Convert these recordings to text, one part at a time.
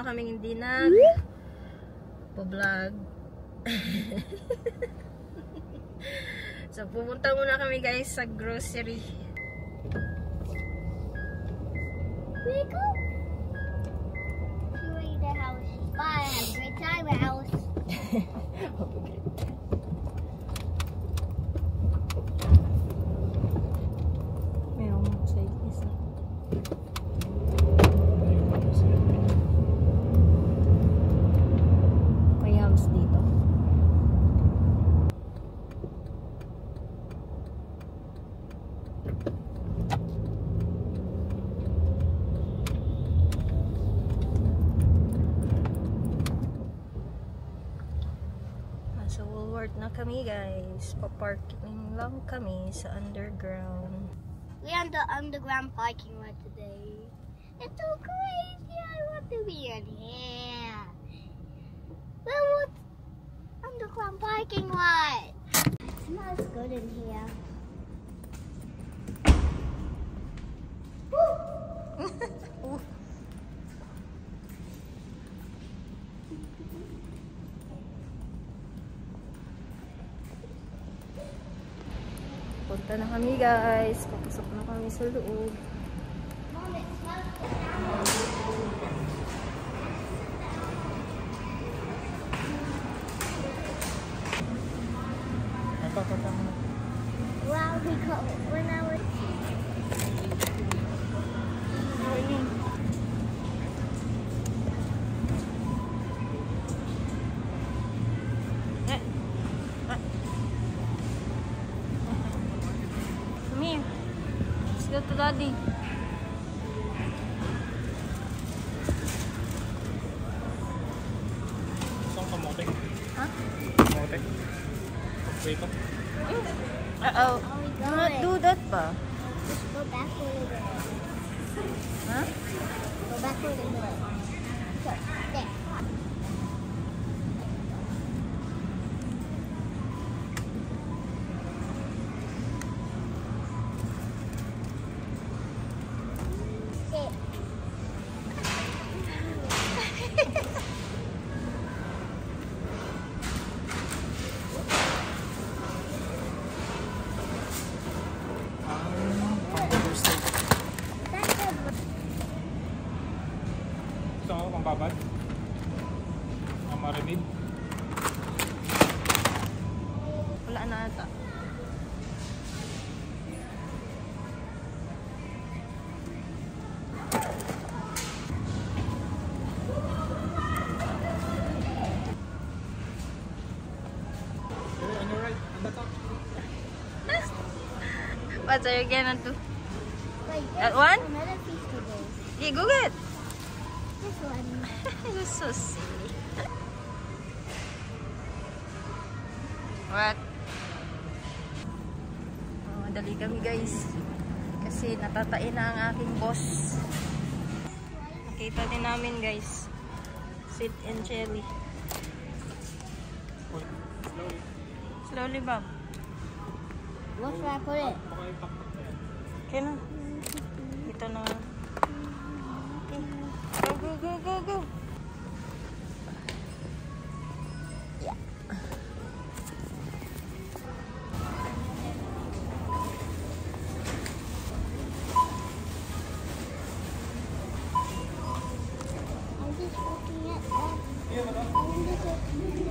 na kaming hindi nag-vlog. So, pumunta muna kami guys sa grocery. We go. See the house. Bye. Have a great time at house. Mayroong sa isa. May hams dito. Sa Walmart na kami guys. Paparking lang kami sa underground. We're on the underground parking lot today. It's so crazy. I want to be in here. Well, what's underground parking lot? It smells good in here. Punta na kami guys. Papasok na kami sa loob. Mom, it smells good. Wow, because when I was Come here. Let's go to daddy. Saan kamote? Huh? Kamote? Wait up. Uh-oh. Do not do that pa. just go back a little bit. Huh? Go back a little bit. So, there. Sit. Hamburger steak. That's a Gusto ko pang babad? Ang marinade? Wala na ata. Okay, on your right. On the top. What are you gonna do? Wait, That there's one? another piece to this. Okay, go get. This one. You're so silly. What? Oh, madali kami guys. Kasi natatain na ang aking boss. Nakita din namin guys. Sweet and cherry. Wait, slowly. Slowly Bob. What should I put it? Baka itaktak na yan. Okay na. Ito na. Okay. Go, go, go, go, go. Yeah. I'm just looking at that. Iya, madam.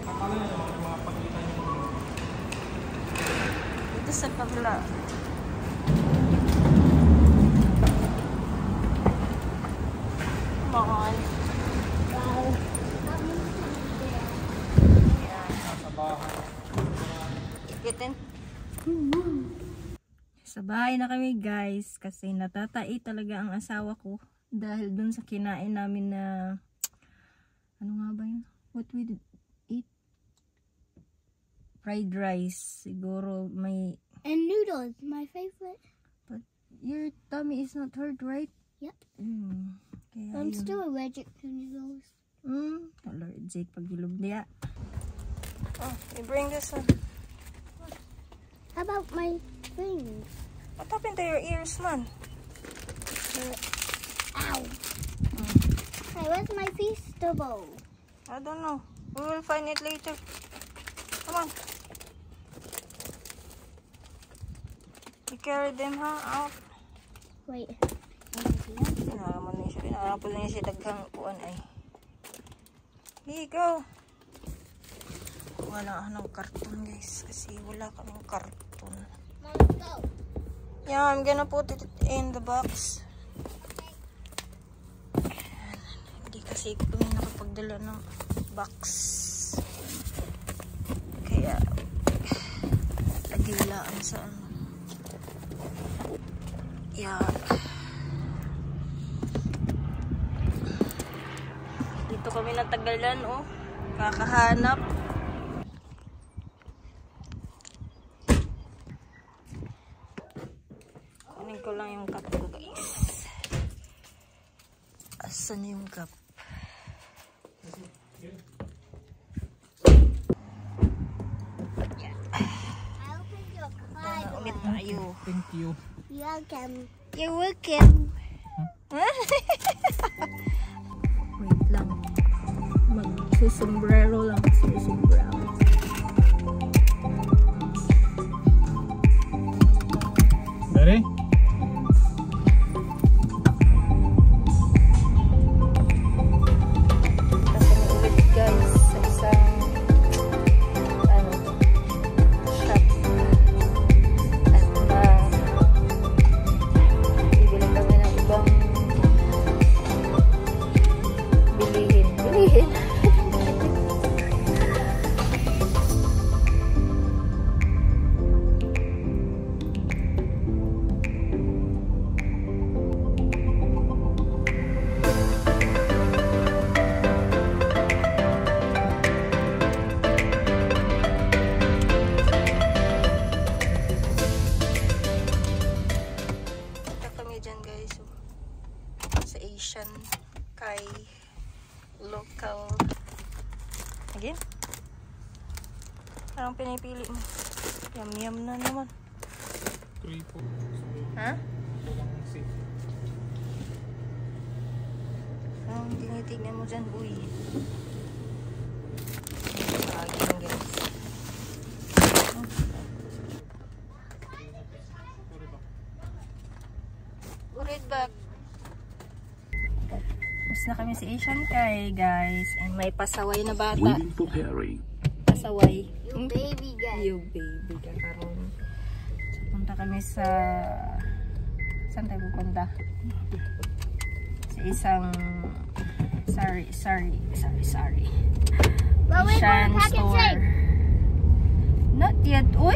Akala niya naman yung mga paglitan niyo. Ito sa kabila. Come on. Wow. Yan. Nasa bahay. Kitin. Sa bahay na kami guys kasi natatai talaga ang asawa ko dahil dun sa kinain namin na ano nga ba yun? What we did eat? Fried rice. Siguro may And noodles, my favorite. but your tummy is not hurt, right? Yep. Kaya I'm yun. still allergic to noodles. Allergic pag ilog niya. Oh, we bring this one. about my things? What happened to your ears, man? Ow. Hey, where's my vegetable? I don't know. We will find it later. Come on. We carry them, out. Wait. Naraman niya siya. Naraman niya siya daghang kuan ay. Here, go. Wala ng karton, guys. Kasi wala kaming karton. Let's go. Yeah, I'm gonna put it in the box. Hindi kasi kami nakapagdala ng box. Kaya, nagilaan sa ano. Yeah. Dito kami natagalan, oh. Kakahanap. Kunin ko lang yung cup ko, guys. Asan yung cup? I opened your card. Ulit tayo. Thank you. You're welcome. You're welcome. Wait lang. Magsusombrero lang. Magsusombrero. Ready? Kasi ulit, guys, sa isang shop. At bibili kami ng ibang bilihin. Sa Asian kay local again parang pinipili mo yum na naman 3 po. ha? Walang safe. Ang tinitignan mo dyan boy again guys Urit back na kami sa Asian Kai, guys. And may pasaway na bata. Waiting for Harry. Pasaway. You baby guy. You baby ka karon. Punta kami sa... Saan tayo pupunta? Sa isang... Sorry. Well, we're Asian going pack and store. save. Not yet. Uy!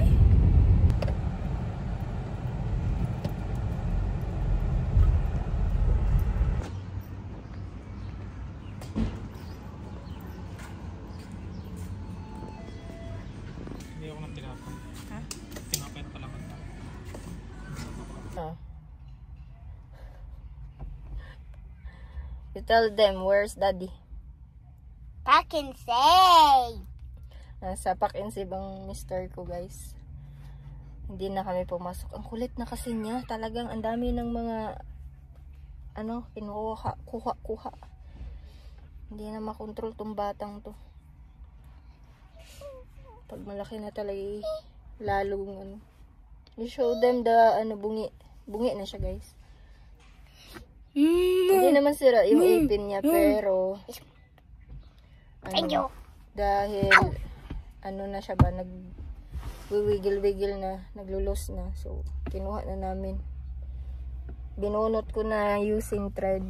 Hindi ako nang tinapang. Ha? Tinapay pa lang. Oh. You tell them, where's daddy? Pack and save. Nasa pack and save ang mister ko, guys. Hindi na kami pumasok. Ang kulit na kasi niya. Talagang ang dami ng mga kuha. Hindi na makontrol tong batang to. Pag malaki na talaga lalong You show them the bungi. Bungi na siya, guys. Hindi naman sira yung ipin niya, pero Thank you. dahil na siya ba, nagwigil-wigil na, naglulos na. So, kinuha na namin. Binunot ko na using thread.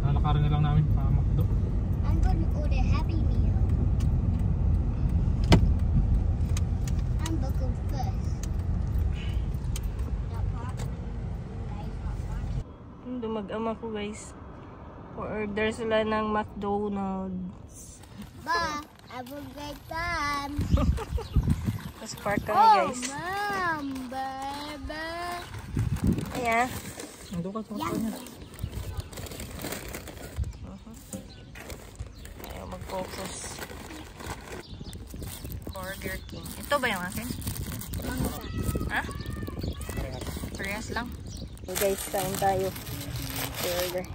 Lalakarin na lang namin para makdo. I'm going to order Happy Meal. Hamburger first. Dumag-ama ko, guys. Order sila ng McDonald's. Ba, have a great time. Tapos park kami, guys. Mom, baby. Ayan. Nandun ka sa Yan. niya. Focus. Burger King. Ito ba yung akin? Ha? Parehas lang. So guys, kain tayo. Burger.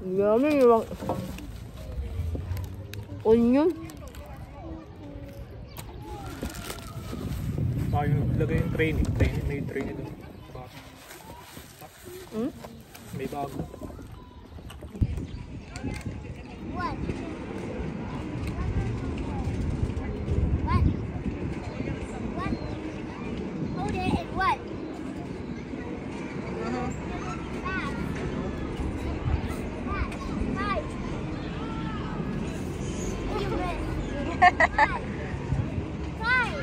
Yummy yung onion. Yung lagay yung training. May training doon. May bago. What? What? What? Hold it and what? Back. Back. Five. You missed. Five.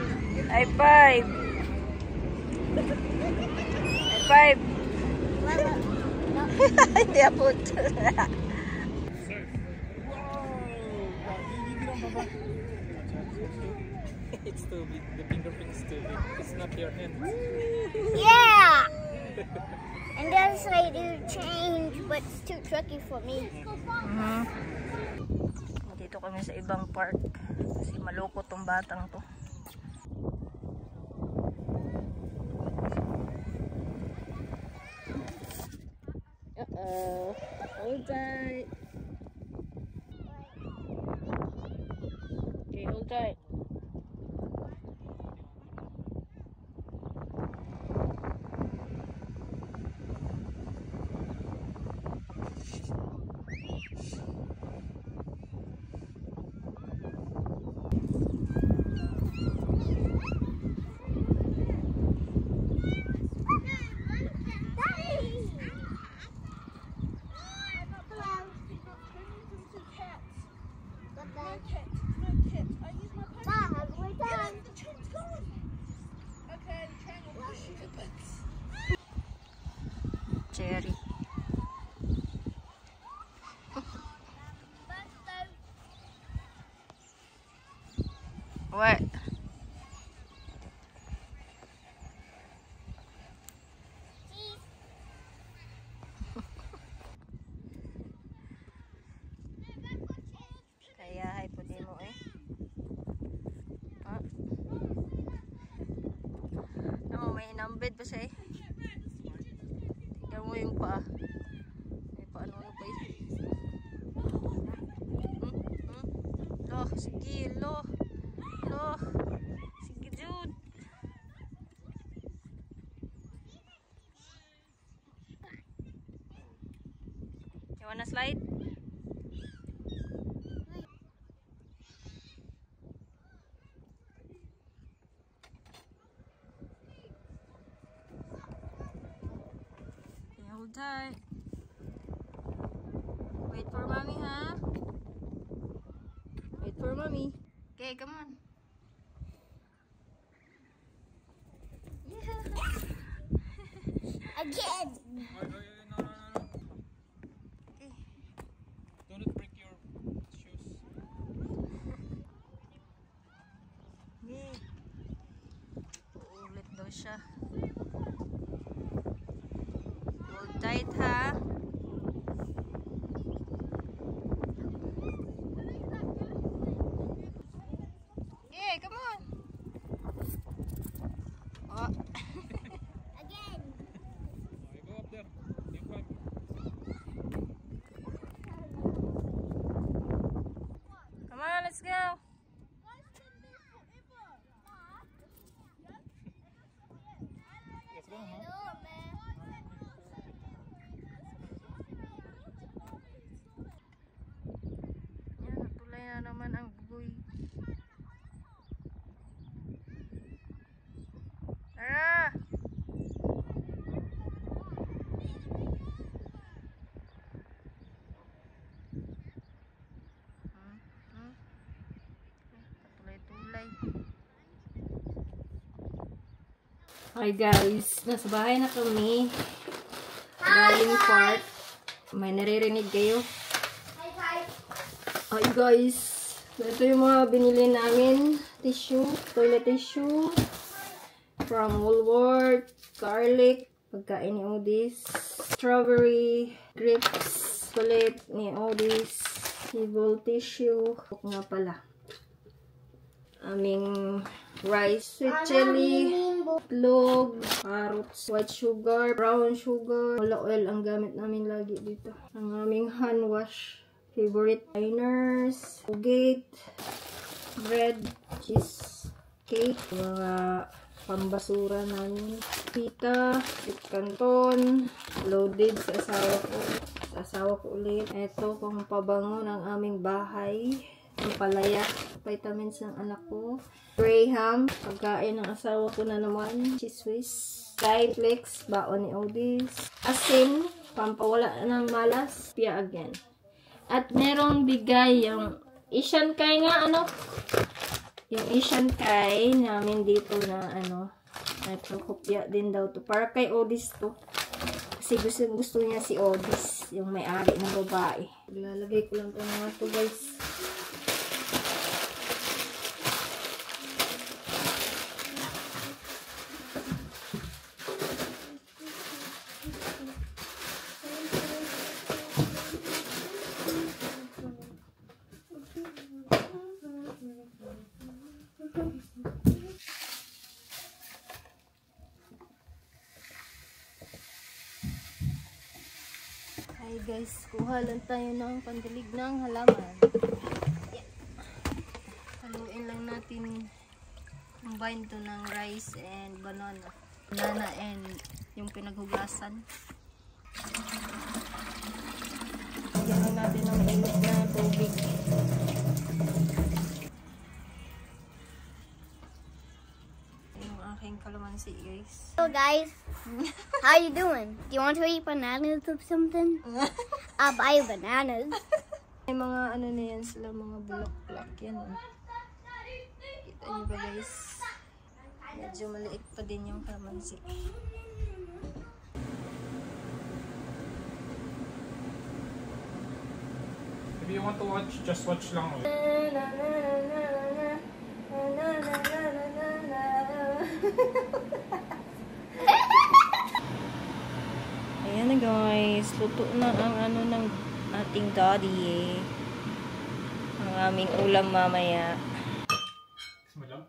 High five! High five! Hindi abot. It's too big. The fingerprint is too big. It's not your hand. Yeah! And that's why I do change, but it's too tricky for me. Dito kami sa ibang park. Kasi maloko tong batang to. Uh-oh. Hold tight. Okay, hold tight. Cherry. What? Kaya hay po din mo eh. Ah. Ano, may inambed pa siya eh. Tignan mo yung paa. May paano ano pa eh. Loh, sige, loh. Loh. Sige, Jude. You wanna slide? Okay, hold tight. Wait for mommy, huh? Wait for mommy. Okay, come on. Again! No. Okay. Don't break your shoes. Okay. Uulit daw siya. Hold tight, ha? Okay, come on. Oh. Again! Okay, go up there. You climb. Come on, let's go. Let's go, huh? Yan, natulay na naman ang bugoy. Tara! Patulay-tulay. Hi guys, nasa bahay na kami. Galing park. May naririnig kayo. Hi guys, ito yung mga binili namin. Tissue, toilet tissue. From Woolworth, garlic, Pagkain ni Odis. Strawberry grapes ulit ni Odis. Evil tissue. Nga pala. Aming rice, sweet chili, itlog, carrots, white sugar, brown sugar, wala oil ang gamit namin lagi dito. Ang aming hand wash, favorite liners, Colgate, bread, cheese, cake, mga pambasura namin, pita, canton, loaded sa asawa ko. Sa asawa ko ulit. Ito pang pabango ng aming bahay. Ang palaya, vitamins ng anak ko. Graham, pagkain ng asawa ko na naman. Cheese whiz. Flakes, baon ni Odis. Asin, pampawala ng malas. Pia again. At merong bigay yung Asian Kai nga, ano? Yung Asian Kai namin dito na, ano, ito, kopya din daw to. Para kay Odis to. Kasi gusto niya si Odis, yung may-ari ng babae. Lalagay ko lang ito mga to, guys. Hi guys, kuha lang tayo ng pandilig ng halaman. Haluin lang natin, combine to ng rice and banana. Banana and yung pinaghugasan. Lagyan lang natin ng mainit na tubig. Yung aking kalamansi guys. Hello guys, how you doing? Do you want to eat bananas or something? I'll buy you bananas. May mga ano na yan sila, mga bulak-bulak yan. Kita nyo ba guys? Medyo maliit pa din yung kalamansi. If you want to watch, just watch lang. Ayan na guys, luto na ang ano ng ating daddy eh. Ang aming ulam mamaya. Madam?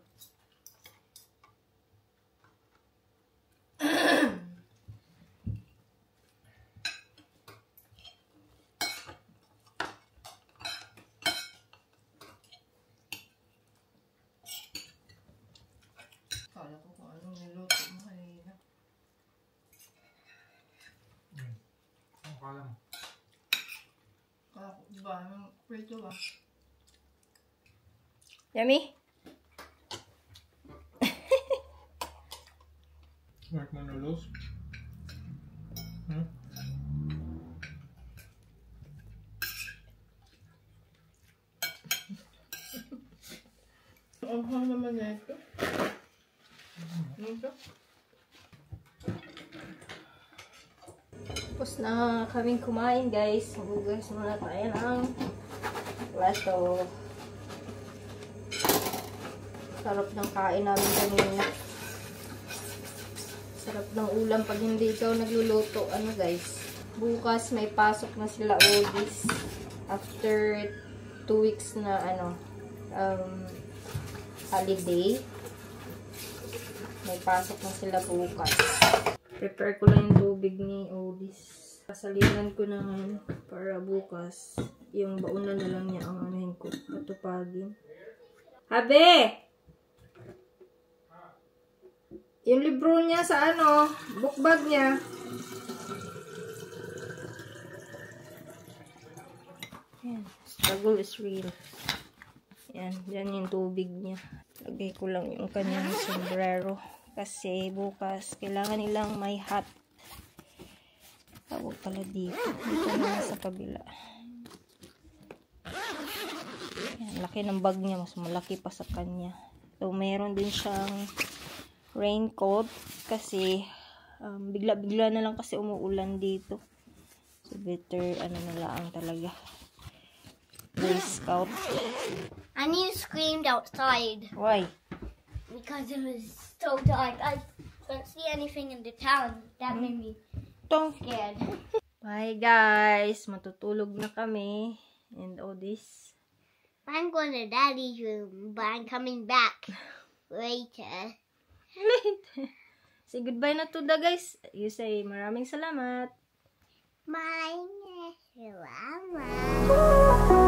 Kala ko kung anong niluto mo kanina. Ang kala mo. Kala ko, diba? Anong prito ba? Yummy? Mark mo noodles? Hmm? Ang naman na ito. Ito. Tapos na kaming kumain guys. Hugas muna tayo ng plato. Sarap ng kain namin kanina. Sarap ng ulam pag hindi ikaw nagluluto. Ano guys? Bukas may pasok na sila Odis. After 2 weeks na ano holiday. May pasok na sila bukas. Prepare ko lang yung tubig ni Odis. Kasalinan ko na ngayon para bukas. Yung baunan na lang niya ang anuhin ko. Patupagin. Habe! Yung libro niya sa ano, book bag niya. Yan. Struggle is real. Yan. Yan yung tubig niya. Lagay ko lang yung kanyang sombrero. Kasi bukas, kailangan nilang may hat. Tawag pala dito. Dito na sa kabila. Yan, laki ng bag niya. Mas malaki pa sa kanya. So, meron din siyang raincoat. Kasi, bigla-bigla na lang kasi umuulan dito. So, better, ano na lang talaga. Boy Scout. And you screamed outside. Why? Because it was so dark. couldn't see anything in the town. That made me Tong. scared. Bye guys, matutulog na kami. And all this. I'm going to Daddy's room, but I'm coming back later. Say goodbye na to the guys. You say maraming salamat. Salamat.